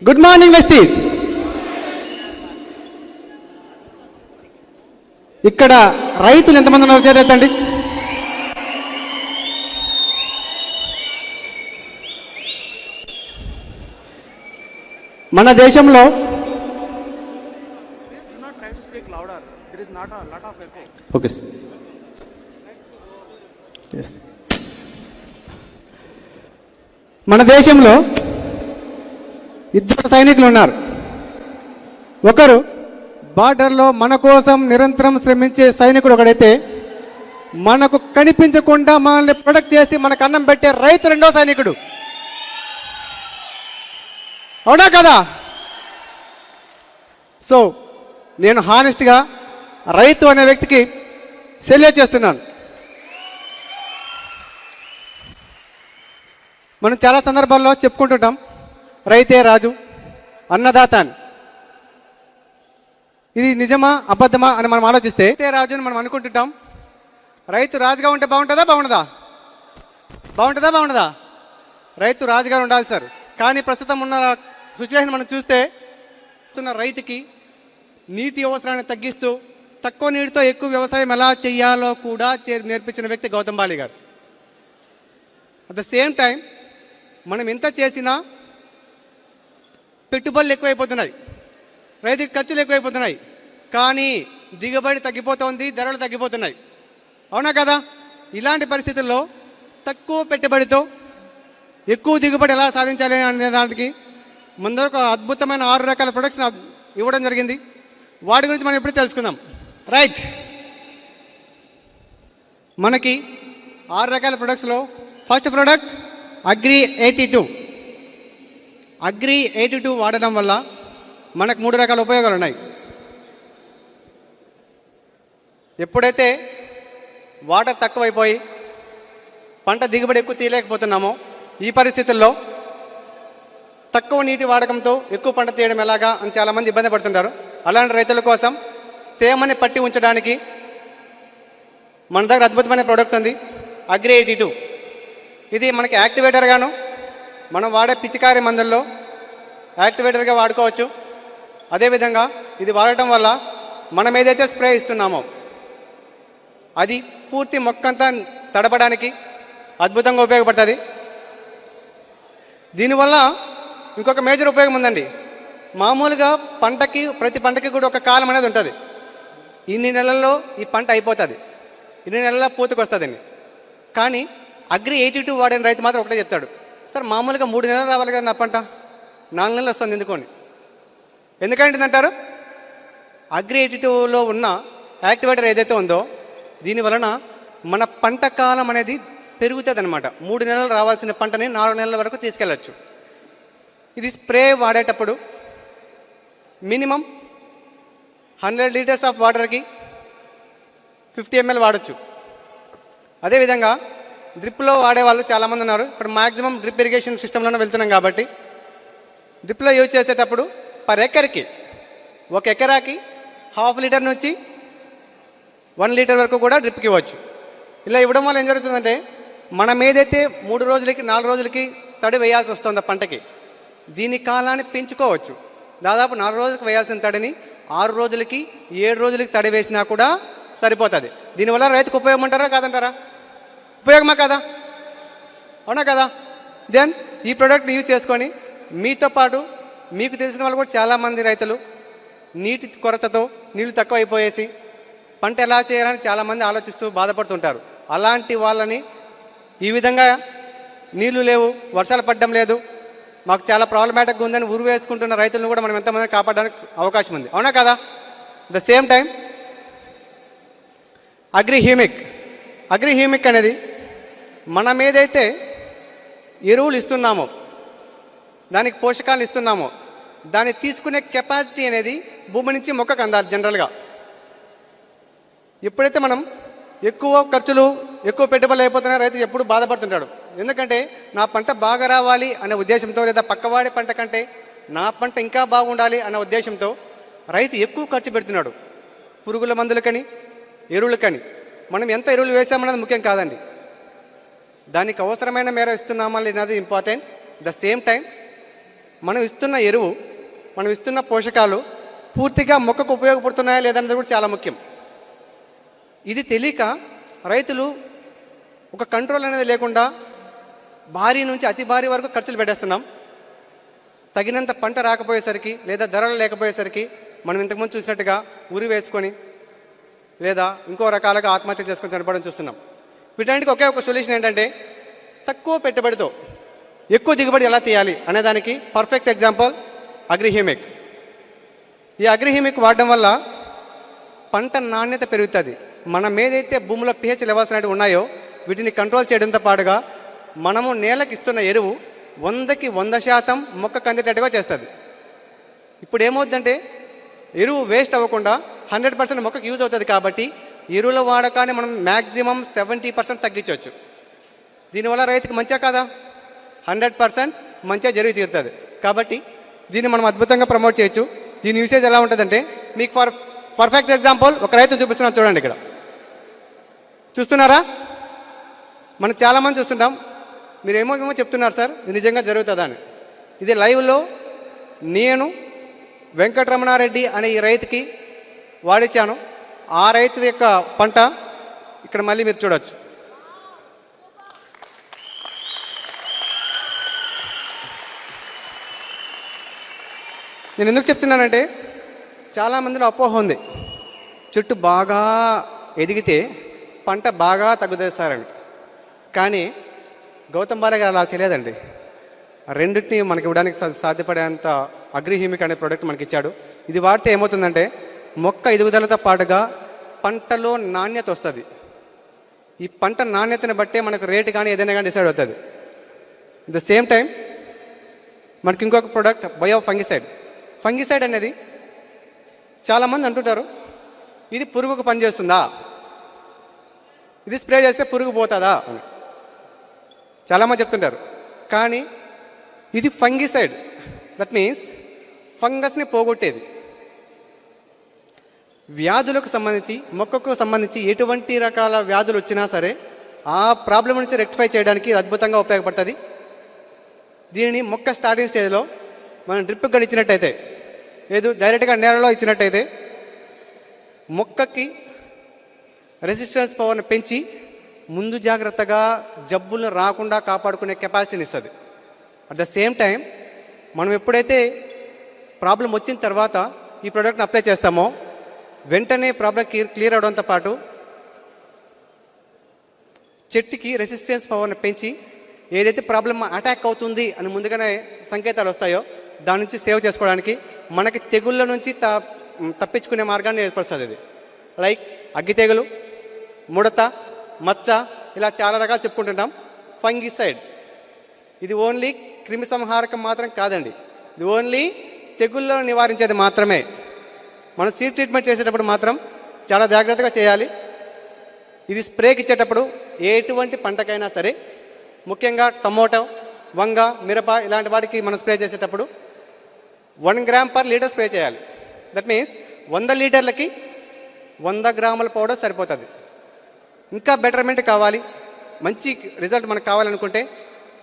Good morning వెస్టీస్. ఇక్కడ రైతులు ఎంతమంది ఉన్నారు చేతండి. మన దేశంలో ఓకే మన దేశంలో ఇద్దరు సైనికులు ఉన్నారు. ఒకరు బార్డర్లో మన కోసం నిరంతరం శ్రమించే సైనికుడు ఒకడైతే, మనకు కనిపించకుండా మనల్ని ప్రొటెక్ట్ చేసి మనకు అన్నం పెట్టే రైతు రెండో సైనికుడు. అవునా కదా? సో నేను హానెస్ట్గా రైతు అనే వ్యక్తికి సెల్యూట్ చేస్తున్నాను. మనం చాలా సందర్భాల్లో చెప్పుకుంటుంటాం రైతే రాజు, అన్నదాత అని. ఇది నిజమా అబద్ధమా అని మనం ఆలోచిస్తే రైతే రాజు అని మనం అనుకుంటుంటాం. రైతు రాజుగా ఉంటే బాగుంటుందా బాగుండదా? బాగుంటుందా బాగుండదా? రైతు రాజుగా ఉండాలి సార్. కానీ ప్రస్తుతం ఉన్న సిచ్యువేషన్ మనం చూస్తే రైతుకి నీటి అవసరాన్ని తగ్గిస్తూ తక్కువ నీటితో ఎక్కువ వ్యవసాయం ఎలా చేయాలో కూడా నేర్పించిన వ్యక్తి గౌతమ్ బాలి గారు. అట్ ద సేమ్ టైం మనం ఎంత చేసినా పెట్టుబడులు ఎక్కువైపోతున్నాయి, రైతుకి ఖర్చులు ఎక్కువైపోతున్నాయి, కానీ దిగుబడి తగ్గిపోతుంది, ధరలు తగ్గిపోతున్నాయి. అవునా కదా? ఇలాంటి పరిస్థితుల్లో తక్కువ పెట్టుబడితో ఎక్కువ దిగుబడి ఎలా సాధించాలి అనే దానికి ముందర ఒక అద్భుతమైన 6 రకాల ప్రొడక్ట్స్ ఇవ్వడం జరిగింది. వాటి గురించి మనం ఎప్పుడు తెలుసుకుందాం. రైట్, మనకి 6 రకాల ప్రొడక్ట్స్లో ఫస్ట్ ప్రోడక్ట్ అగ్రి 82. అగ్రి 82 వాడడం వల్ల మనకు 3 రకాల ఉపయోగాలు ఉన్నాయి. ఎప్పుడైతే వాటర్ తక్కువైపోయి పంట దిగుబడి ఎక్కువ తీయలేకపోతున్నామో, ఈ పరిస్థితుల్లో తక్కువ నీటి వాడకంతో ఎక్కువ పంట తీయడం ఎలాగా అని చాలామంది ఇబ్బంది పడుతుంటారు. అలాంటి రైతుల కోసం తేమని పట్టి ఉంచడానికి మన దగ్గర అద్భుతమైన ప్రోడక్ట్ ఉంది, అగ్రి 82. ఇది మనకి యాక్టివేటర్గాను మనం వాడే పిచికారి మందుల్లో యాక్టివేటర్గా వాడుకోవచ్చు. అదేవిధంగా ఇది వాడటం వల్ల మనం ఏదైతే స్ప్రే ఇస్తున్నామో అది పూర్తి మొక్కంతా తడపడానికి అద్భుతంగా ఉపయోగపడుతుంది. దీనివల్ల ఇంకొక మేజర్ ఉపయోగం ఉందండి. మామూలుగా ప్రతి పంటకి కూడా ఒక కాలం అనేది ఉంటుంది. ఇన్ని నెలల్లో ఈ పంట అయిపోతుంది, ఇన్ని నెలల్లో పూతకు వస్తుందండి. కానీ అగ్రి 82 వాడిన రైతు మాత్రం ఒకటే చెప్తాడు, సార్ మామూలుగా 3 నెలలు రావాలి కదా నా పంట, 4 నెలలు వస్తుంది ఎందుకోండి. ఎందుకంటుందంటారు? అగ్రి 82లో ఉన్న యాక్టివేటర్ ఏదైతే ఉందో దీని వలన మన పంట కాలం అనేది పెరుగుతుంది అనమాట. 3 నెలలు రావాల్సిన పంటని 4 నెలల వరకు తీసుకెళ్ళచ్చు. ఇది స్ప్రే వాడేటప్పుడు మినిమం 100 లీటర్స్ ఆఫ్ వాటర్కి 50 ml వాడచ్చు. అదేవిధంగా డ్రిప్లో వాడేవాళ్ళు చాలామంది ఉన్నారు. ఇప్పుడు మ్యాక్సిమం డ్రిప్ ఇరిగేషన్ సిస్టంలోనే వెళ్తున్నాం కాబట్టి డ్రిప్లో యూజ్ చేసేటప్పుడు పర్ ఎకర్కి 1 ఎకరాకి 1/2 లీటర్ నుంచి 1 లీటర్ వరకు కూడా డ్రిప్కి ఇవ్వచ్చు. ఇలా ఇవ్వడం వల్ల ఏం జరుగుతుందంటే మనం ఏదైతే 3 రోజులకి 4 రోజులకి తడి వేయాల్సి వస్తుందో పంటకి, దీని కాలాన్ని పెంచుకోవచ్చు. దాదాపు 4 రోజులకు వేయాల్సిన తడిని 6 రోజులకి 7 రోజులకి తడి వేసినా కూడా సరిపోతుంది. దీనివల్ల రైతుకు ఉపయోగం అంటారా కాదంటారా? ఉపయోగమా కదా? అవునా కదా? దెన్ ఈ ప్రోడక్ట్ యూజ్ చేసుకొని మీతో పాటు మీకు తెలిసిన వాళ్ళు కూడా చాలామంది రైతులు నీటి కొరతతో నీళ్లు తక్కువ అయిపోయేసి పంట ఎలా చేయాలని చాలామంది ఆలోచిస్తూ బాధపడుతుంటారు. అలాంటి వాళ్ళని ఈ విధంగా నీళ్లు లేవు, వర్షాలు పడడం లేదు, మాకు చాలా ప్రాబ్లమాటిక్గా ఉందని ఊరు వేసుకుంటున్న రైతులను కూడా మనం ఎంతమందిని కాపాడడానికి అవకాశం ఉంది. అవునా కదా? The same time agri humic అనేది మనం ఏదైతే ఎరువులు ఇస్తున్నామో, దానికి పోషకాలు ఇస్తున్నామో, దాన్ని తీసుకునే కెపాసిటీ అనేది భూమి నుంచి మొక్కకు అందాలి. జనరల్గా ఎప్పుడైతే మనం ఎక్కువ ఖర్చులు ఎక్కువ పెట్టుబడులు అయిపోతున్నా రైతు ఎప్పుడు బాధపడుతుంటాడు. ఎందుకంటే నా పంట బాగా రావాలి అనే ఉద్దేశంతో, లేదా పక్కవాడి పంట కంటే నా పంట ఇంకా బాగుండాలి అనే ఉద్దేశంతో రైతు ఎక్కువ ఖర్చు పెడుతున్నాడు. పురుగుల మందులకని, ఎరువులకని. మనం ఎంత ఎరువులు వేసామన్నది ముఖ్యం కాదండి, దానికి అవసరమైన మేర ఇస్తున్నామా లేనది ఇంపార్టెంట్. ద సేమ్ టైం మనం ఇస్తున్న ఎరువు, మనం ఇస్తున్న పోషకాలు పూర్తిగా మొక్కకు ఉపయోగపడుతున్నాయా లేదన్నది కూడా చాలా ముఖ్యం. ఇది తెలియక రైతులు ఒక కంట్రోల్ అనేది లేకుండా భారీ నుంచి అతి భారీ వరకు ఖర్చులు పెట్టేస్తున్నాం. తగినంత పంట రాకపోయేసరికి లేదా ధరలు లేకపోయేసరికి మనం ఇంతకుముందు చూసినట్టుగా ఉరి వేసుకొని లేదా ఇంకో రకాలుగా ఆత్మహత్య చేసుకొని చనిపోవడం చూస్తున్నాం. వీటన్నిటికీ ఒకే ఒక సొల్యూషన్ ఏంటంటే తక్కువ పెట్టుబడితో ఎక్కువ దిగుబడి ఎలా తీయాలి అనేదానికి పర్ఫెక్ట్ ఎగ్జాంపుల్ అగ్రిహ్యూమిక్. ఈ అగ్రిహ్యూమిక్ వాడడం వల్ల పంట నాణ్యత పెరుగుతుంది. మనం ఏదైతే భూమిలో pH లెవెల్స్ అనేవి ఉన్నాయో వీటిని కంట్రోల్ చేయడంతో పాటుగా మనము నేలకు ఇస్తున్న ఎరువు 100కి 100% మొక్కకు అందేటట్టుగా చేస్తుంది. ఇప్పుడు ఏమవుతుందంటే ఎరువు వేస్ట్ అవ్వకుండా 100% మొక్కకు యూజ్ అవుతుంది. కాబట్టి ఎరువుల వాడకాన్ని మనం మ్యాక్సిమం 70% తగ్గించవచ్చు. దీనివల్ల రైతుకు మంచిగా కాదా? 100% మంచిగా జరిగి తీరుతుంది. కాబట్టి దీన్ని మనం అద్భుతంగా ప్రమోట్ చేయొచ్చు. దీని యూసేజ్ ఎలా ఉంటుందంటే మీకు పర్ఫెక్ట్ ఎగ్జాంపుల్ ఒక రైతు చూపిస్తున్నాం చూడండి. ఇక్కడ చూస్తున్నారా? మనం చాలామంది చూస్తుంటాం. మీరు ఏమో చెప్తున్నారు సార్, ఇది నిజంగా జరుగుతుందా అని. ఇది లైవ్లో నేను వెంకటరమణారెడ్డి అనే ఈ రైతుకి వాడిచ్చాను. ఆ రైతు యొక్క పంట ఇక్కడ మళ్ళీ మీరు చూడవచ్చు. నేను ఎందుకు చెప్తున్నానంటే చాలామందిలో అపోహ ఉంది, చెట్టు బాగా ఎదిగితే పంట బాగా తగ్గుతుంది సార్ అని. కానీ గౌతమ్ బాలయ్య గారు అలా చేయలేదండి. రెండింటిని మనకి ఇవ్వడానికి సాధ్యపడేంత అగ్రిహ్యూమిక్ అనే ప్రోడక్ట్ మనకి ఇచ్చాడు. ఇది వాడితే ఏమవుతుందంటే మొక్క ఎదుగుదలతో పాటుగా పంటలో నాణ్యత వస్తుంది. ఈ పంట నాణ్యతను బట్టే మనకు రేటు కానీ ఏదైనా కానీ డిసైడ్ అవుతుంది. అట్ ద సేమ్ టైం మనకి ఇంకొక ప్రోడక్ట్ బయో ఫంగిసైడ్. ఫంగిసైడ్ అనేది చాలామంది అంటుంటారు, ఇది పురుగుకు పనిచేస్తుందా, ఇది స్ప్రే చేస్తే పురుగు పోతుందా అని చాలామంది చెప్తుంటారు. కానీ ఇది ఫంగిసైడ్, దట్ మీన్స్ ఫంగస్ని పోగొట్టేది. వ్యాధులకు సంబంధించి మొక్కకు సంబంధించి ఎటువంటి రకాల వ్యాధులు వచ్చినా సరే ఆ ప్రాబ్లం నుంచి రెక్టిఫై చేయడానికి ఇది అద్భుతంగా ఉపయోగపడుతుంది. దీనిని మొక్క స్టార్టింగ్ స్టేజ్లో మనం డ్రిప్ గడి ఇచ్చినట్టయితే, లేదు డైరెక్ట్గా నేలలో ఇచ్చినట్టయితే మొక్కకి రెసిస్టెన్స్ పవర్ని పెంచి ముందు జాగ్రత్తగా జబ్బులను రాకుండా కాపాడుకునే కెపాసిటీని ఇస్తుంది. అట్ ద సేమ్ టైం మనం ఎప్పుడైతే ప్రాబ్లం వచ్చిన తర్వాత ఈ ప్రోడక్ట్ని అప్లై చేస్తామో వెంటనే ప్రాబ్లం క్లియర్ అవడంతో పాటు చెట్టుకి రెసిస్టెన్స్ పవర్ని పెంచి ఏదైతే ప్రాబ్లం అటాక్ అవుతుంది అని ముందుగానే సంకేతాలు వస్తాయో దాని నుంచి సేవ్ చేసుకోవడానికి మనకి తెగుళ్ళ నుంచి తప్పించుకునే మార్గాన్ని ఏర్పరుస్తుంది. ఇది లైక్ అగ్గి తెగులు, ముడత, మచ్చ, ఇలా చాలా రకాలు చెప్పుకుంటుంటాం. ఫంగిసైడ్ ఇది ఓన్లీ క్రిమి సంహారకం మాత్రం కాదండి, ఇది ఓన్లీ తెగుళ్ళను నివారించేది మాత్రమే. మనం సీడ్ ట్రీట్మెంట్ చేసేటప్పుడు మాత్రం చాలా జాగ్రత్తగా చేయాలి. ఇది స్ప్రేకి ఇచ్చేటప్పుడు ఎటువంటి పంటకైనా సరే, ముఖ్యంగా టమోటో, వంగ, మిరప ఇలాంటి వాటికి మనం స్ప్రే చేసేటప్పుడు 1 గ్రామ్ పర్ లీటర్ స్ప్రే చేయాలి. దట్ మీన్స్ 100 లీటర్లకి 100 గ్రాముల పౌడర్ సరిపోతుంది. ఇంకా బెటర్మెంట్ కావాలి, మంచి రిజల్ట్ మనకు కావాలనుకుంటే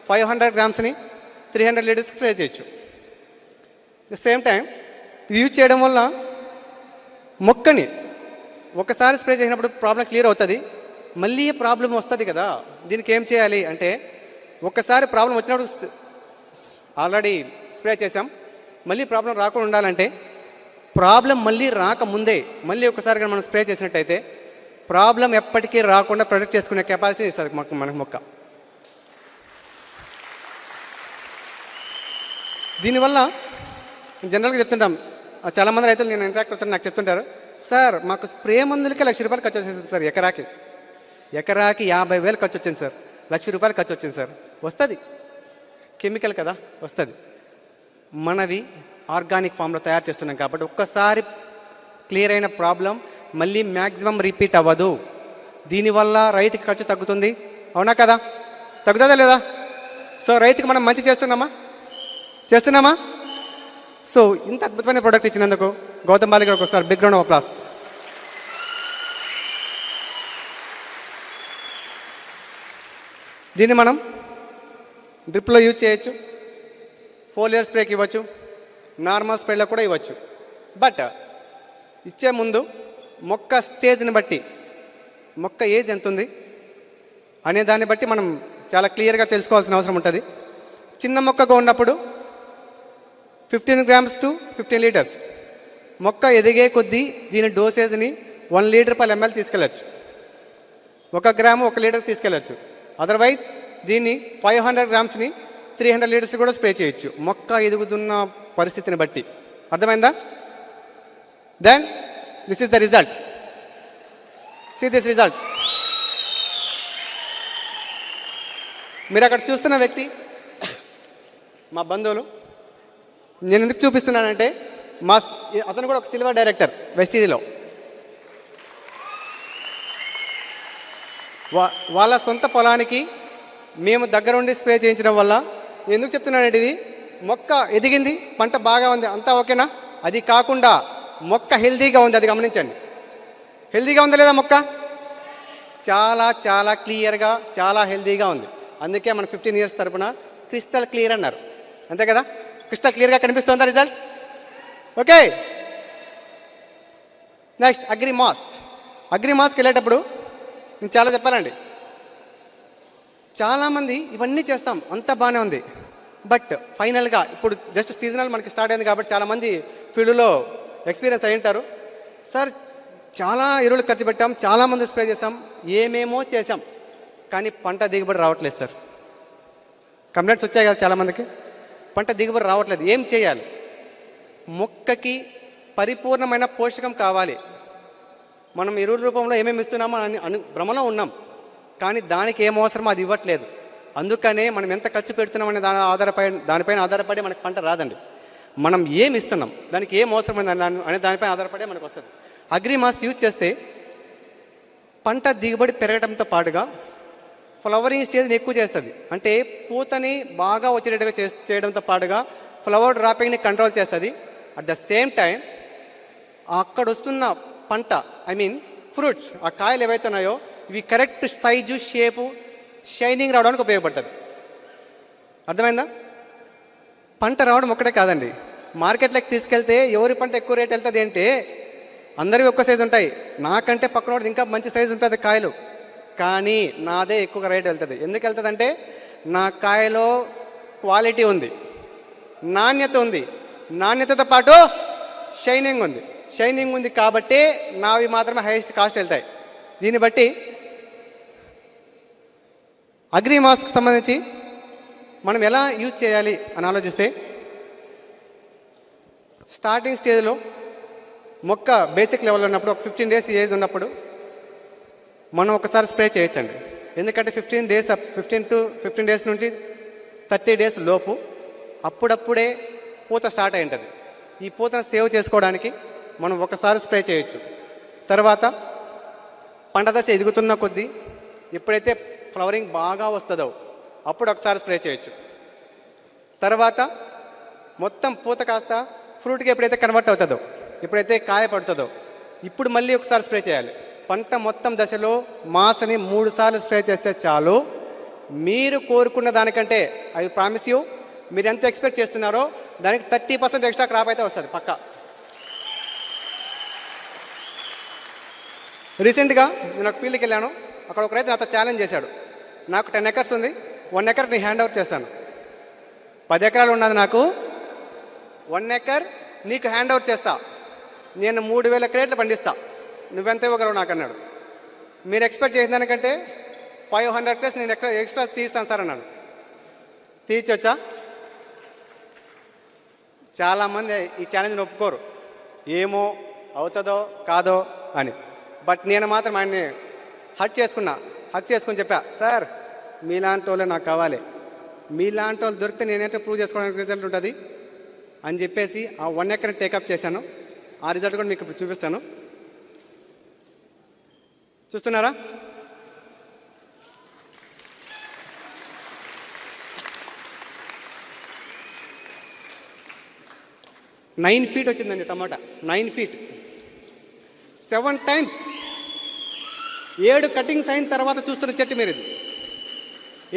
500 గ్రామ్స్ని 300 లీటర్స్కి స్ప్రే చేయొచ్చు. ద సేమ్ టైం ఇది యూజ్ చేయడం వల్ల మొక్కని ఒకసారి స్ప్రే చేసినప్పుడు ప్రాబ్లం క్లియర్ అవుతుంది, మళ్ళీ ప్రాబ్లం వస్తుంది కదా. దీనికి ఏం చేయాలి అంటే ఒక్కసారి ప్రాబ్లం వచ్చినప్పుడు ఆల్రెడీ స్ప్రే చేసాం, మళ్ళీ ప్రాబ్లం రాకుండా ఉండాలంటే ప్రాబ్లం మళ్ళీ రాకముందే మళ్ళీ ఒకసారి మనం స్ప్రే చేసినట్టయితే ప్రాబ్లం ఎప్పటికీ రాకుండా ప్రొటెక్ట్ చేసుకునే కెపాసిటీ ఇస్తుంది మనకు మొక్క. దీనివల్ల జనరల్గా చెప్తుంటాం, చాలామంది రైతులు నేను ఇంటరాక్ట్ అవుతాను, నాకు చెప్తుంటారు, సార్ మాకు స్ప్రే మందులకే ₹1,00,000 ఖర్చు వచ్చేసింది సార్, ఎకరాకి 50,000 ఖర్చు వచ్చింది సార్, ₹1,00,000 ఖర్చు వచ్చింది సార్. వస్తుంది, కెమికల్ కదా వస్తుంది. మనవి ఆర్గానిక్ ఫామ్లో తయారు చేస్తున్నాం కాబట్టి ఒక్కసారి క్లియర్ అయిన ప్రాబ్లం మళ్ళీ మ్యాక్సిమం రిపీట్ అవ్వదు. దీనివల్ల రైతుకి ఖర్చు తగ్గుతుంది, అవునా కదా? తగ్గుతుందా లేదా? సో రైతుకి మనం మంచి చేస్తున్నామా? సో ఇంత అద్భుతమైన ప్రోడక్ట్ ఇచ్చినందుకు గౌతమ్ బాలి గారికి ఒకసారి బిగ్ రౌండ్ ఆఫ్ అప్లాస్. దీన్ని మనం డ్రిప్లో యూజ్ చేయొచ్చు, ఫోలియర్ స్ప్రేకి ఇవ్వచ్చు, నార్మల్ స్ప్రేలో కూడా ఇవ్వచ్చు. బట్ ఇచ్చే ముందు మొక్క స్టేజ్ని బట్టి, మొక్క ఏజ్ ఎంత ఉంది అనే దాన్ని బట్టి మనం చాలా క్లియర్గా తెలుసుకోవాల్సిన అవసరం ఉంటుంది. చిన్న మొక్కగా ఉన్నప్పుడు 15 grams to 15 liters. మొక్క ఎదిగే కొద్దీ దీని డోసేజ్ని 1 లీటర్/ml తీసుకెళ్ళచ్చు. 1 గ్రాము 1 లీటర్ తీసుకెళ్ళచ్చు. అదర్వైజ్ దీన్ని 500 grams-ని 300 liters కూడా స్ప్రే చేయొచ్చు, మొక్క ఎదుగుతున్న పరిస్థితిని బట్టి. అర్థమైందా? Then this is the result. See this result. మీరు అక్కడ చూస్తున్న వ్యక్తి మా బంధువులు. నేను ఎందుకు చూపిస్తున్నానంటే అతను కూడా ఒక సిల్వర్ డైరెక్టర్ వెస్టీజ్లో. వాళ్ళ సొంత పొలానికి మేము దగ్గరుండి స్ప్రే చేయించడం వల్ల ఎందుకు చెప్తున్నానంటే, ఇది మొక్క ఎదిగింది, పంట బాగా ఉంది, అంతా ఓకేనా? అది కాకుండా మొక్క హెల్దీగా ఉంది, అది గమనించండి. హెల్దీగా ఉందా లేదా మొక్క? చాలా చాలా క్లియర్గా చాలా హెల్దీగా ఉంది. అందుకే మన 15 years తరపున క్రిస్టల్ క్లియర్ అన్నారు. అంతే కదా? క్రిస్టల్ క్లియర్గా కనిపిస్తుందా రిజల్ట్? ఓకే. నెక్స్ట్ అగ్రిమాస్. అగ్రిమాస్కి వెళ్ళేటప్పుడు నేను చాలా చెప్పాలండి. చాలామంది ఇవన్నీ చేస్తాం, అంతా బాగానే ఉంది, బట్ ఫైనల్గా ఇప్పుడు జస్ట్ సీజనల్ మనకి స్టార్ట్ అయింది కాబట్టి చాలామంది ఫీల్డ్లో ఎక్స్పీరియన్స్ అయి ఉంటారు. సార్ చాలా ఎరువులు ఖర్చు పెట్టాం, చాలామంది స్ప్రే చేసాం, ఏమేమో చేసాం, కానీ పంట దిగుబడి రావట్లేదు సార్. కంప్లైంట్స్ వచ్చాయి కదా చాలామందికి, పంట దిగుబడి రావట్లేదు. ఏం చేయాలి? మొక్కకి పరిపూర్ణమైన పోషకం కావాలి. మనం ఎరువుల రూపంలో ఏమేమి ఇస్తున్నామో అని భ్రమలో ఉన్నాం, కానీ దానికి ఏం అవసరమో అది ఇవ్వట్లేదు. అందుకనే మనం ఎంత ఖర్చు పెడుతున్నామనే దానిపైన ఆధారపడి మనకు పంట రాదండి. మనం ఏమి ఇస్తున్నాం, దానికి ఏం అవసరమైంది అనే దానిపైన ఆధారపడే మనకు వస్తుంది. అగ్రిమాస్ యూజ్ చేస్తే పంట దిగుబడి పెరగడంతో పాటుగా ఫ్లవరింగ్ స్టేజ్ని ఎక్కువ చేస్తుంది. అంటే పూతని బాగా వచ్చేటట్టుగా చేయడంతో పాటుగా ఫ్లవర్ డ్రాపింగ్ని కంట్రోల్ చేస్తుంది. అట్ ద సేమ్ టైం అక్కడ వస్తున్న పంట, ఐ మీన్ ఫ్రూట్స్, ఆ కాయలు ఏవైతే ఉన్నాయో ఇవి కరెక్ట్ సైజు, షేపు, షైనింగ్ రావడానికి ఉపయోగపడుతుంది. అర్థమైందా? పంట రావడం ఒక్కటే కాదండి, మార్కెట్లోకి తీసుకెళ్తే ఎవరి పంట ఎక్కువ రేట్ వెళ్తుంది అంటే అందరివి ఒక్క సైజు ఉంటాయి, నాకంటే పక్కన వాడిది ఇంకా మంచి సైజు ఉంటుంది కాయలు, కానీ నాదే ఎక్కువ రేట్ వెళ్తుంది. ఎందుకు వెళ్తుంది అంటే నా కాయలో క్వాలిటీ ఉంది, నాణ్యత ఉంది, నాణ్యతతో పాటు షైనింగ్ ఉంది. షైనింగ్ ఉంది కాబట్టి నావి మాత్రమే హైయెస్ట్ కాస్ట్ వెళ్తాయి. దీన్ని బట్టి అగ్రిమాస్కి సంబంధించి మనం ఎలా యూజ్ చేయాలి అని ఆలోచిస్తే, స్టార్టింగ్ స్టేజ్లో మొక్క బేసిక్ లెవెల్లో ఉన్నప్పుడు, ఒక 15 days ఏజ్ ఉన్నప్పుడు మనం ఒకసారి స్ప్రే చేయొచ్చండి. ఎందుకంటే 15 days నుంచి 30 days లోపు అప్పుడప్పుడే పూత స్టార్ట్ అయి ఉంటుంది. ఈ పూతను సేవ్ చేసుకోవడానికి మనం ఒకసారి స్ప్రే చేయొచ్చు. తర్వాత పంట దశ ఎదుగుతున్న కొద్దీ ఎప్పుడైతే ఫ్లవరింగ్ బాగా వస్తుందో అప్పుడు ఒకసారి స్ప్రే చేయొచ్చు. తర్వాత మొత్తం పూత కాస్త ఫ్రూట్కి ఎప్పుడైతే కన్వర్ట్ అవుతుందో, ఎప్పుడైతే కాయ పడుతుందో ఇప్పుడు మళ్ళీ ఒకసారి స్ప్రే చేయాలి. పంట మొత్తం దశలో మాసని 3 సార్లు స్ప్రే చేస్తే చాలు. మీరు కోరుకున్న దానికంటే, ఐ ప్రామిస్ యూ, మీరు ఎంత ఎక్స్పెక్ట్ చేస్తున్నారో దానికి 30% ఎక్స్ట్రా క్రాప్ అయితే వస్తుంది పక్కా. రీసెంట్గా నేను ఒక ఫీల్డ్కి వెళ్ళాను. అక్కడ ఒక రైతు నాతో ఛాలెంజ్ చేశాడు, నాకు 10 acres ఉంది, 1 acre నీ హ్యాండ్ ఓవర్ చేస్తాను. 10 ఎకరాలు ఉన్నది నాకు, 1 acre నీకు హ్యాండ్ ఓవర్ చేస్తా, నేను 3000 క్రేట్లు పండిస్తా, నువ్వెంత ఇవ్వగలవు నాకు అన్నాడు. మీరు ఎక్స్పెక్ట్ చేసిన దానికంటే 500 acres నేను ఎక్స్ట్రా తీస్తాను సార్ అన్నాడు. తీర్చొచ్చా? చాలామంది ఈ ఛాలెంజ్ని ఒప్పుకోరు, ఏమో అవుతుందో కాదో అని. బట్ నేను మాత్రం ఆయన్ని హక్ చేసుకుని చెప్పా, సార్ మీలాంటి వాళ్ళే నాకు కావాలి, మీలాంటి వాళ్ళు దొరికితే నేనేంటో ప్రూవ్ చేసుకోవడానికి రిజల్ట్ ఉంటుంది అని చెప్పేసి ఆ 1 acre టేకప్ చేశాను. ఆ రిజల్ట్ కూడా మీకు ఇప్పుడు చూపిస్తాను. చూస్తున్నారా? నైన్ ఫీట్ వచ్చిందండి టమాటా. 9 feet 7 times 7 కటింగ్స్ అయిన తర్వాత చూస్తున్న చెట్టు మీరు ఇది.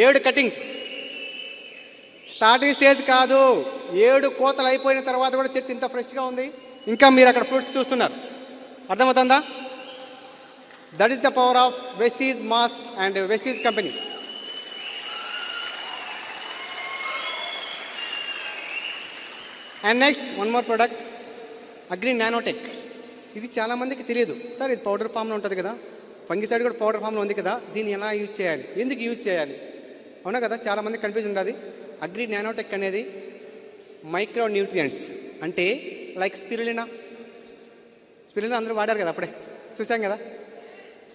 7 కటింగ్స్ స్టార్టింగ్ స్టేజ్ కాదు, 7 కోతలు అయిపోయిన తర్వాత కూడా చెట్టు ఇంత ఫ్రెష్గా ఉంది. ఇంకా మీరు అక్కడ ఫ్రూట్స్ చూస్తున్నారు. అర్థమవుతుందా? That is the power of Vestige mass and Vestige company. And next one more product, agri nanotech. ఇది చాలామందికి తెలియదు. సార్ ఇది పౌడర్ ఫామ్లో ఉంటుంది కదా, ఫంగిసైడ్ కూడా పౌడర్ ఫామ్లో ఉంది కదా, దీన్ని ఎలా యూజ్ చేయాలి, ఎందుకు యూజ్ చేయాలి, అవునా కదా, చాలామంది కన్ఫ్యూజ్ ఉంటుంది. అగ్రి నానోటెక్ అనేది మైక్రో న్యూట్రియంట్స్, అంటే లైక్ స్పిరులినా అందరూ వాడారు కదా, అప్పుడే చూసాం కదా.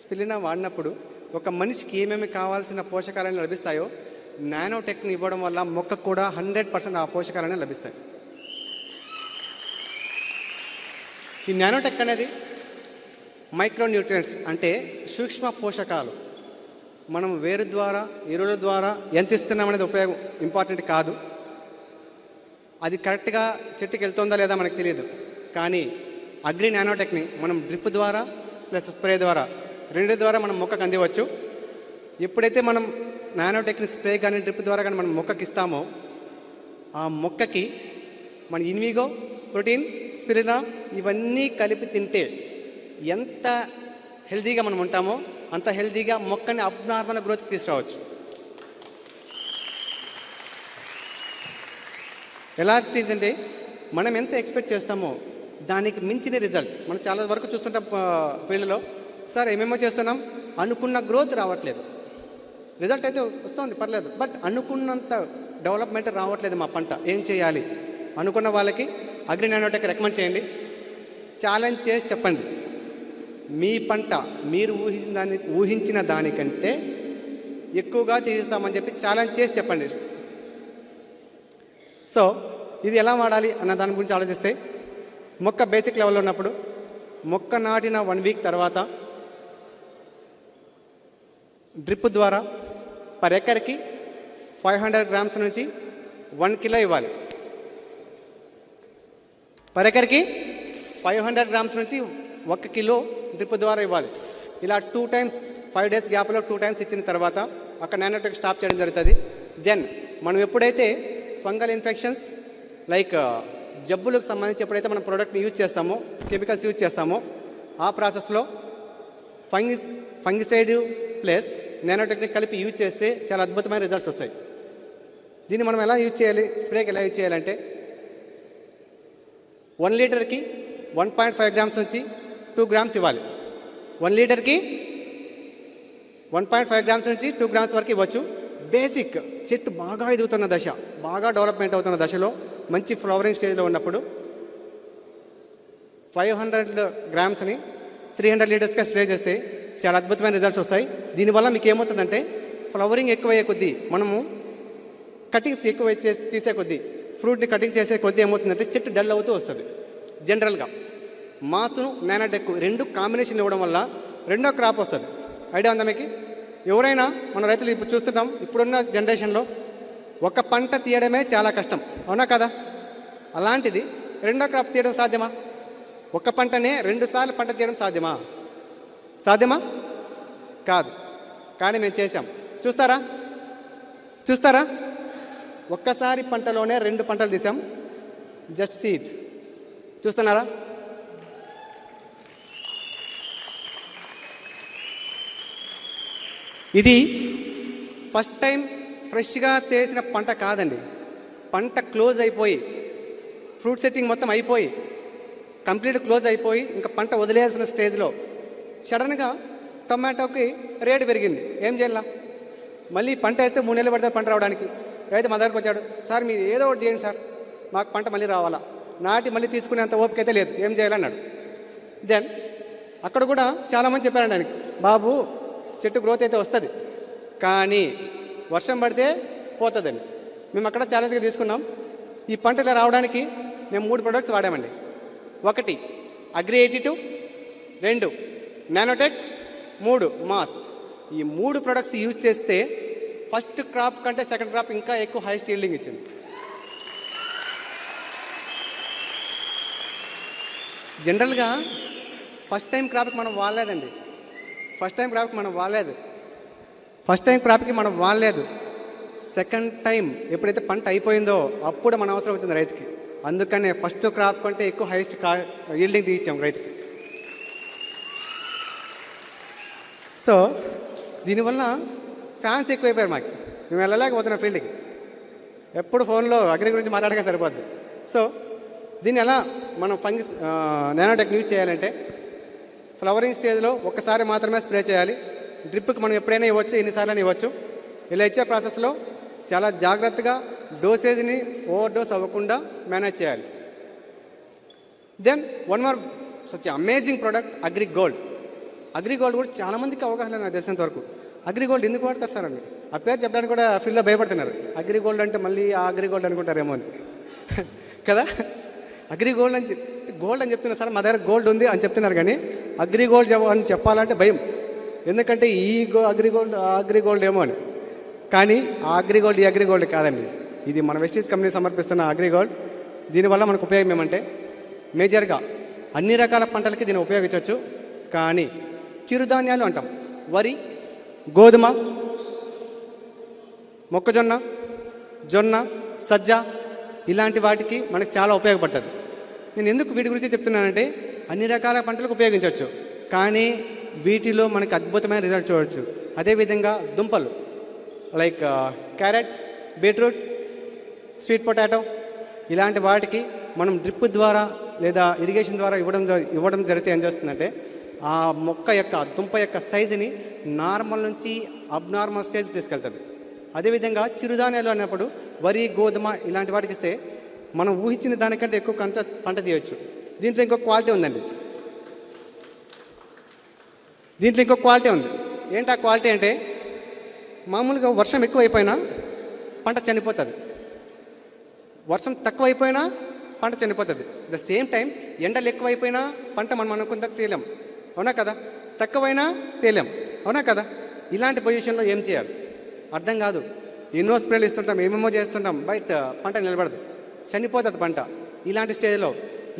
స్పిరులినా వాడినప్పుడు ఒక మనిషికి ఏమేమి కావాల్సిన పోషకాలను లభిస్తాయో నానోటెక్ని ఇవ్వడం వల్ల మొక్కకు కూడా 100% ఆ పోషకాలనే లభిస్తాయి. ఈ నానోటెక్ అనేది మైక్రో న్యూట్రియంట్స్, అంటే సూక్ష్మ పోషకాలు. మనం వేరు ద్వారా, ఎరువుల ద్వారా ఎంత ఇస్తున్నాం అనేది ఉపయోగం ఇంపార్టెంట్ కాదు. అది కరెక్ట్గా చెట్టుకి వెళ్తుందా లేదా మనకు తెలియదు. కానీ అగ్రి నానోటెక్ని మనం డ్రిప్ ద్వారా ప్లస్ స్ప్రే ద్వారా, 2 ద్వారా మనం మొక్కకు అందివచ్చు. ఎప్పుడైతే మనం నానోటెక్ని స్ప్రే కానీ డ్రిప్ ద్వారా కానీ మనం మొక్కకి ఇస్తామో, ఆ మొక్కకి మన ఇన్విగో, ప్రోటీన్, స్పిరులినా ఇవన్నీ కలిపి తింటే ఎంత హెల్తీగా మనం ఉంటామో అంత హెల్తీగా మొక్కని అబ్నార్మల్ గ్రోత్కి తీసుకురావచ్చు. ఎలా అంటే మనం ఎంత ఎక్స్పెక్ట్ చేస్తామో దానికి మించిన రిజల్ట్ మనం చాలా వరకు చూస్తుంటాం ఫీల్డ్లో. సార్ ఏమేమో చేస్తున్నాం, అనుకున్న గ్రోత్ రావట్లేదు, రిజల్ట్ అయితే వస్తుంది పర్లేదు, బట్ అనుకున్నంత డెవలప్మెంట్ రావట్లేదు మా పంట, ఏం చేయాలి అనుకున్న వాళ్ళకి అగ్రి నానోటెక్ రికమెండ్ చేయండి. ఛాలెంజ్ చేసి చెప్పండి, మీ పంట మీరు ఊహించిన దానికంటే ఎక్కువగా తీస్తామని చెప్పి ఛాలెంజ్ చేసి చెప్పండి. సో ఇది ఎలా వాడాలి అన్న దాని గురించి ఆలోచిస్తే, మొక్క బేసిక్ లెవెల్లో ఉన్నప్పుడు మొక్క నాటిన 1 వీక్ తర్వాత డ్రిప్ ద్వారా పర్ ఎకర్కి 500 గ్రామ్స్ నుంచి 1 కిలో ఇవ్వాలి. పర్ ఎకర్కి 500 గ్రామ్స్ నుంచి 1 కిలో డ్రిప్ ద్వారా ఇవ్వాలి. ఇలా 2 టైమ్స్ 5 డేస్ గ్యాప్లో 2 టైమ్స్ ఇచ్చిన తర్వాత అక్కడ నానోటెక్ స్టాప్ చేయడం జరుగుతుంది. దెన్ మనం ఎప్పుడైతే ఫంగల్ ఇన్ఫెక్షన్స్ లైక్ జబ్బులకు సంబంధించి ఎప్పుడైతే మనం ప్రోడక్ట్ని యూజ్ చేస్తామో, కెమికల్స్ యూజ్ చేస్తామో, ఆ ప్రాసెస్లో ఫంగిసైడ్ ప్లస్ నానోటెక్ని కలిపి యూజ్ చేస్తే చాలా అద్భుతమైన రిజల్ట్స్ వస్తాయి. దీన్ని మనం ఎలా యూజ్ చేయాలి, స్ప్రేకి ఎలా యూజ్ చేయాలంటే 1 లీటర్కి 1.5 గ్రామ్స్ నుంచి 2 గ్రామ్స్ ఇవ్వాలి. 1 లీటర్కి 1.5 గ్రామ్స్ నుంచి 2 గ్రామ్స్ వరకు ఇవ్వచ్చు. బేసిక్ చెట్టు బాగా ఎదుగుతున్న దశ, బాగా డెవలప్మెంట్ అవుతున్న దశలో, మంచి ఫ్లవరింగ్ స్టేజ్లో ఉన్నప్పుడు 500 గ్రామ్స్ని 300 లీటర్స్గా స్ప్రే చేస్తే చాలా అద్భుతమైన రిజల్ట్స్ వస్తాయి. దీనివల్ల మీకు ఏమవుతుందంటే ఫ్లవరింగ్ ఎక్కువయ్యే కొద్దీ, మనము కటింగ్స్ ఎక్కువ తీసే కొద్దీ, ఫ్రూట్ని కటింగ్ చేసే కొద్దీ ఏమవుతుందంటే చెట్టు డల్ అవుతూ వస్తుంది. జనరల్గా మాస్ను నానోటెక్ 2 కాంబినేషన్ ఇవ్వడం వల్ల 2వ క్రాప్ వస్తుంది. ఐడియా ఉందా మీకు? ఎవరైనా మన రైతులు ఇప్పుడు చూస్తున్నాం, ఇప్పుడున్న జనరేషన్లో ఒక పంట తీయడమే చాలా కష్టం, అవునా కదా? అలాంటిది 2వ క్రాప్ తీయడం సాధ్యమా? ఒక పంటనే 2 సార్లు పంట తీయడం సాధ్యమా? కాదు. కానీ మేము చేసాం. చూస్తారా? ఒక్కసారి పంటలోనే 2 పంటలు తీసాం. Just see it. చూస్తున్నారా? ఇది ఫస్ట్ టైం ఫ్రెష్గా తీసిన పంట కాదండి. పంట క్లోజ్ అయిపోయి, ఫ్రూట్ సెట్టింగ్ మొత్తం అయిపోయి, కంప్లీట్ క్లోజ్ అయిపోయి ఇంకా పంట వదిలేయాల్సిన స్టేజ్లో సడన్గా టొమాటోకి రేటు పెరిగింది. ఏం చేయాల? మళ్ళీ పంట వేస్తే 3 నెలలు పడుతుంది పంట రావడానికి. రైతు మా దగ్గరకు వచ్చాడు, సార్ మీరు ఏదో ఒకటి చేయండి సార్, మాకు పంట మళ్ళీ రావాలా, నాటి మళ్ళీ తీసుకునేంత ఓపిక అయితే లేదు, ఏం చేయాలన్నాడు. దెన్ అక్కడ కూడా చాలామంది చెప్పారండి ఆయనకి, బాబు చెట్టు గ్రోత్ అయితే వస్తుంది కానీ వర్షం పడితే పోతుందండి. మేము అక్కడ ఛాలెంజ్గా తీసుకున్నాం. ఈ పంట ఇలా రావడానికి మేము 3 ప్రొడక్ట్స్ వాడామండి. 1 agri 82, 2 nanotech, 3 mass. ఈ 3 ప్రొడక్ట్స్ యూజ్ చేస్తే ఫస్ట్ క్రాప్ కంటే సెకండ్ క్రాప్ ఇంకా ఎక్కువ హైయెస్ట్ ఈల్డింగ్ ఇచ్చింది. జనరల్గా ఫస్ట్ టైం క్రాప్కి మనం వాడలేదండి. ఫస్ట్ టైం క్రాప్కి మనం వాడలేదు. సెకండ్ టైం ఎప్పుడైతే పంట అయిపోయిందో అప్పుడు మన అవసరం వచ్చింది రైతుకి. అందుకనే ఫస్ట్ క్రాప్ కంటే ఎక్కువ హైయెస్ట్ ఈల్డింగ్ తీయించాం రైతుకి. సో దీనివల్ల ఫ్యాన్స్ ఎక్కువైపోయారు మాకు. మేము వెళ్ళలేకపోతున్నాం ఫీల్డ్కి. ఎప్పుడు ఫోన్లో అగ్రి గురించి మాట్లాడక సరిపోద్ది. సో దీన్ని ఎలా మనం ఫంగిస్ నానోటెక్ యూజ్ చేయాలంటే ఫ్లవరింగ్ స్టేజ్లో ఒక్కసారి మాత్రమే స్ప్రే చేయాలి. డ్రిప్కి మనం ఎప్పుడైనా ఇవ్వచ్చు, ఎన్నిసార్లు ఇవ్వచ్చు. ఇలా ఇచ్చే ప్రాసెస్లో చాలా జాగ్రత్తగా డోసేజ్ని ఓవర్ డోస్ అవ్వకుండా మేనేజ్ చేయాలి. Then one more such amazing product agri gold. Agri gold కూడా చాలామందికి అవగాహన నాకు తెలిసినంత వరకు. అగ్రి గోల్డ్ ఎందుకు వాడతారు సార్ అని ఆ పేరు చెప్పడానికి కూడా ఫీల్డ్లో భయపడుతున్నారు. అగ్రి గోల్డ్ అంటే మళ్ళీ ఆ అగ్రి గోల్డ్ అనుకుంటారేమో అని కదా. అగ్రి గోల్డ్ అని చెప్తున్నారు సార్, మా దగ్గర గోల్డ్ ఉంది అని చెప్తున్నారు. కానీ అగ్రి గోల్డ్ అని చెప్పాలంటే భయం. ఎందుకంటే ఈ అగ్రి గోల్డ్ ఏమో అని. కానీ ఆ అగ్రి గోల్డ్ ఈ అగ్రి గోల్డ్ కాదండి. ఇది మన వెస్టీజ్ కంపెనీ సమర్పిస్తున్న అగ్రి గోల్డ్. దీనివల్ల మనకు ఉపయోగం ఏమంటే మేజర్గా అన్ని రకాల పంటలకి దీన్ని ఉపయోగించవచ్చు. కానీ చిరుధాన్యాలు అంటాం, వరి, గోధుమ, మొక్కజొన్న, జొన్న, సజ్జ ఇలాంటి వాటికి మనకు చాలా ఉపయోగపడుతుంది. నేను ఎందుకు వీటి గురించి చెప్తున్నానంటే అన్ని రకాల పంటలకు ఉపయోగించవచ్చు, కానీ వీటిలో మనకు అద్భుతమైన రిజల్ట్ చూడవచ్చు. అదేవిధంగా దుంపలు like carrot, beetroot, sweet potato ఇలాంటి వాటికి మనం డ్రిప్ ద్వారా లేదా ఇరిగేషన్ ద్వారా ఇవ్వడం జరిగితే ఏం చేస్తుందంటే ఆ మొక్క యొక్క దుంప యొక్క సైజుని నార్మల్ నుంచి అబ్నార్మల్ స్టేజ్ తీసుకెళ్తుంది. అదేవిధంగా చిరుధాన్యాలు అన్నప్పుడు వరి, గోధుమ ఇలాంటి వాటికి ఇస్తే మనం ఊహించిన దానికంటే ఎక్కువ పంట తీయవచ్చు. దీంట్లో ఇంకో క్వాలిటీ ఉందండి. ఏంటి ఆ క్వాలిటీ అంటే మామూలుగా వర్షం ఎక్కువైపోయినా పంట చనిపోతుంది, వర్షం తక్కువైపోయినా పంట చనిపోతుంది. ద సేమ్ టైం ఎండలు ఎక్కువైపోయినా పంట మనం అనుకుంటే తేలేం, అవునా కదా. తక్కువైనా తేలేం, అవునా కదా. ఇలాంటి పొజిషన్లో ఏం చేయాలి అర్థం కాదు. ఎన్నో స్ప్రేలు ఇస్తుంటాం, ఏమేమో చేస్తుంటాం, బట్ పంట నిలబడదు, చనిపోతుంది పంట. ఇలాంటి స్టేజ్లో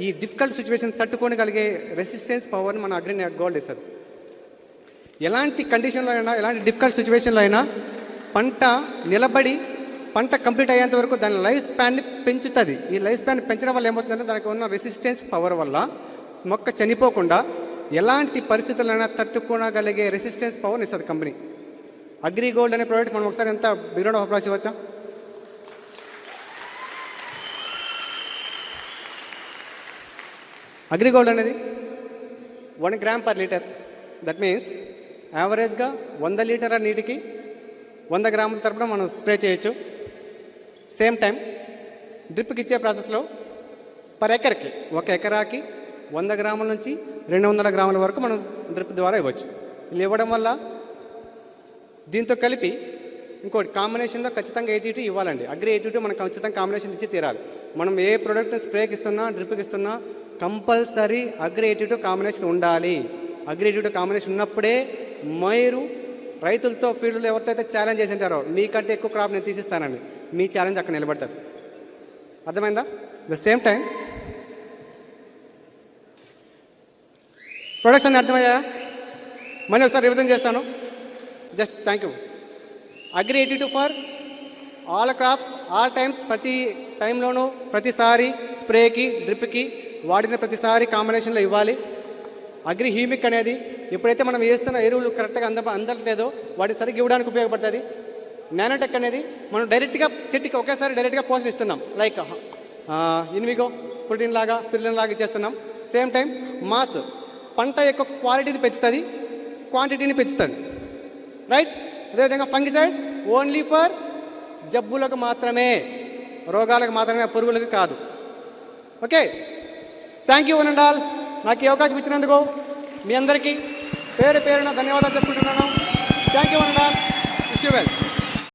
ఈ డిఫికల్ట్ సిచ్యువేషన్ తట్టుకోగలిగే రెసిస్టెన్స్ పవర్ని మన అగ్రి గోల్డ్ ఇస్తుంది. ఎలాంటి కండిషన్లో అయినా, ఎలాంటి డిఫికల్ట్ సిచ్యువేషన్లో అయినా పంట నిలబడి పంట కంప్లీట్ అయ్యేంత వరకు దాని లైఫ్ స్పాన్ని పెంచుతుంది. ఈ లైఫ్ స్పాన్ పెంచడం వల్ల ఏమవుతుందంటే దానికి ఉన్న రెసిస్టెన్స్ పవర్ వల్ల మొక్క చనిపోకుండా ఎలాంటి పరిస్థితులైనా తట్టుకోగలిగే రెసిస్టెన్స్ పవర్ని ఇస్తుంది కంపెనీ. అగ్రి గోల్డ్ అనే ప్రోడక్ట్ మనం ఒకసారి ఎంత big round of applause ఇవ్వచ్చా? Agri gold అనేది 1 gram per litre. That means యావరేజ్గా 100 లీటర్ల నీటికి 100 గ్రాముల తరపున మనం స్ప్రే చేయొచ్చు. సేమ్ టైం డ్రిప్కి ఇచ్చే ప్రాసెస్లో పర్ ఎకర్కి, ఒక ఎకరాకి 100 గ్రాముల నుంచి 200 గ్రాముల వరకు మనం డ్రిప్ ద్వారా ఇవ్వచ్చు. ఇలా ఇవ్వడం వల్ల దీంతో కలిపి ఇంకోటి కాంబినేషన్లో ఖచ్చితంగా 82 ఇవ్వాలండి. అగ్రి 82 మనం ఖచ్చితంగా కాంబినేషన్ ఇచ్చి తీరాలి. మనం ఏ ప్రోడక్ట్ స్ప్రేకి ఇస్తున్నా, డ్రిప్కి ఇస్తున్నా కంపల్సరీ అగ్రి 82 కాంబినేషన్ ఉండాలి. అగ్రి 82 కాంబినేషన్ ఉన్నప్పుడే మీరు రైతులతో ఫీల్డ్లో ఎవరితో ఛాలెంజ్ చేసి ఉంటారో మీకంటే ఎక్కువ క్రాప్ నేను తీసిస్తానని మీ ఛాలెంజ్ అక్కడ నిలబడుతుంది. అర్థమైందా? ద సేమ్ టైం ప్రొడక్ట్స్ అన్ని అర్థమయ్యా? మళ్ళీ ఒకసారి రివిజన్ చేస్తాను. Just thank you. Agri 82 for all crops, all times, ప్రతి టైంలోనూ ప్రతిసారి స్ప్రేకి, డ్రిప్కి వాడిన ప్రతిసారి కాంబినేషన్లో ఇవ్వాలి. అగ్రి హ్యూమిక్ అనేది ఎప్పుడైతే మనం వేస్తున్న ఎరువులు కరెక్ట్గా అందట్లేదో వాటిని సరిగ్గా ఇవ్వడానికి ఉపయోగపడుతుంది. నానోటెక్ అనేది మనం డైరెక్ట్గా చెట్టుకి ఒకేసారి డైరెక్ట్గా పోషన్ ఇస్తున్నాం. లైక్ ఇన్విగో, ప్రోటీన్ లాగా, స్పిరులిన్ లాగా ఇచ్చేస్తున్నాం. సేమ్ టైం మాస్ పంట యొక్క క్వాలిటీని పెంచుతుంది, క్వాంటిటీని పెంచుతుంది. రైట్? అదేవిధంగా ఫంగిసైడ్ ఓన్లీ ఫర్ జబ్బులకు మాత్రమే, రోగాలకు మాత్రమే, పురుగులకు కాదు. Okay, thank you one and all. నాకు ఈ అవకాశం ఇచ్చినందుకు మీ అందరికీ పేరున ధన్యవాదాలు చెప్పుకుంటున్నాను. Thank you one and all. Wish you well.